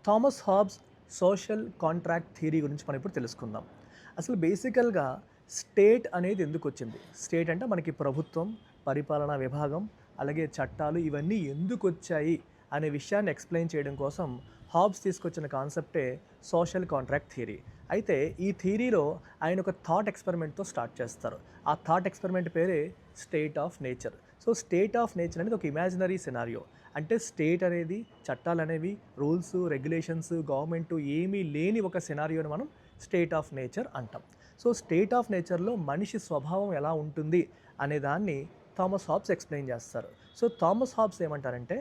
Thomas Hobbs social contract theory గురించి మనం ఇప్పుడు తెలుసుకుందాం. అసలు బేసికల్గా స్టేట్ అనేది ఎందుకు వచ్చింది? స్టేట్ అంటే మనకి ప్రభుత్వం, పరిపాలనా విభాగం, అలాగే చట్టాలు ఇవన్నీ ఎందుకు వచ్చాయి అనే విషయాన్ని ఎక్స్ప్లెయిన్ చేయడం కోసం హాబ్స్ తీసుకొచ్చిన కాన్సెప్టే సోషల్ కాంట్రాక్ట్ థియరీ. అయితే ఈ థియరీలో ఆయన ఒక థాట్ ఎక్స్పెరిమెంట్తో స్టార్ట్ చేస్తారు. ఆ థాట్ ఎక్స్పెరిమెంట్ పేరే state of nature. So state of nature అనేది ఒక ఇమాజినరీ సినారియో. అంటే స్టేట్ అనేది, చట్టాలు అనేవి, రూల్స్, రెగ్యులేషన్స్, గవర్నమెంట్ ఏమీ లేని ఒక సినారియోని మనం స్టేట్ ఆఫ్ నేచర్ అంటాం. సో స్టేట్ ఆఫ్ నేచర్లో మనిషి స్వభావం ఎలా ఉంటుంది అనే దాన్ని థామస్ హాబ్స్ ఎక్స్ప్లెయిన్ చేస్తారు. సో థామస్ హాబ్స్ ఏమంటారంటే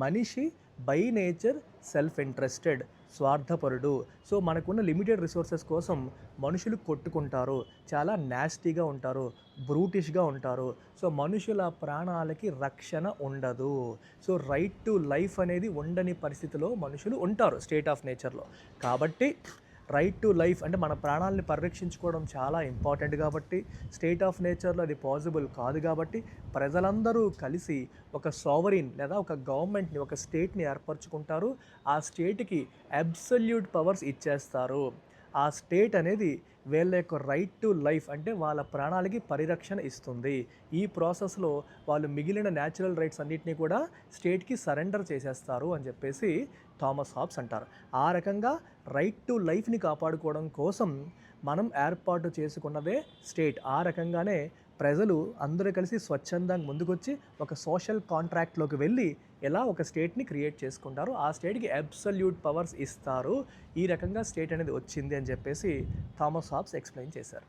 మనిషి బై నేచర్ సెల్ఫ్ ఇంట్రెస్టెడ్, స్వార్థపరుడు. సో మనకున్న లిమిటెడ్ రిసోర్సెస్ కోసం మనుషులు కొట్టుకుంటారు, చాలా నాస్టీగా ఉంటారు, బ్రూటిష్గా ఉంటారు. సో మనుషుల ప్రాణాలకి రక్షణ ఉండదు. సో రైట్ టు లైఫ్ అనేది ఉండని పరిస్థితిలో మనుషులు ఉంటారు స్టేట్ ఆఫ్ నేచర్లో. కాబట్టి రైట్ టు లైఫ్ అంటే మన ప్రాణాలని పరిరక్షించుకోవడం చాలా ఇంపార్టెంట్ కాబట్టి, స్టేట్ ఆఫ్ నేచర్లో అది పాసిబుల్ కాదు కాబట్టి ప్రజలందరూ కలిసి ఒక సావరీన్ లేదా ఒక గవర్నమెంట్ని, ఒక స్టేట్ని ఏర్పరచుకుంటారు. ఆ స్టేట్కి అబ్సల్యూట్ పవర్స్ ఇచ్చేస్తారు. ఆ స్టేట్ అనేది వీళ్ళ యొక్క రైట్ టు లైఫ్ అంటే వాళ్ళ ప్రాణాలకి పరిరక్షణ ఇస్తుంది. ఈ ప్రాసెస్లో వాళ్ళు మిగిలిన న్యాచురల్ రైట్స్ అన్నిటినీ కూడా స్టేట్కి సరెండర్ చేసేస్తారు అని చెప్పేసి థామస్ హాబ్స్ అంటారు. ఆ రకంగా రైట్ టు లైఫ్ని కాపాడుకోవడం కోసం మనం ఏర్పాటు చేసుకున్నదే స్టేట్. ఆ రకంగానే ప్రజలు అందరూ కలిసి స్వచ్ఛందంగా ముందుకొచ్చి ఒక సోషల్ కాంట్రాక్ట్లోకి వెళ్ళి ఎలా ఒక స్టేట్ని క్రియేట్ చేసుకుంటారు, ఆ స్టేట్కి అబ్సల్యూట్ పవర్స్ ఇస్తారు. ఈ రకంగా స్టేట్ అనేది వచ్చింది అని చెప్పేసి థామస్ హాబ్స్ ఎక్స్ప్లెయిన్ చేశారు.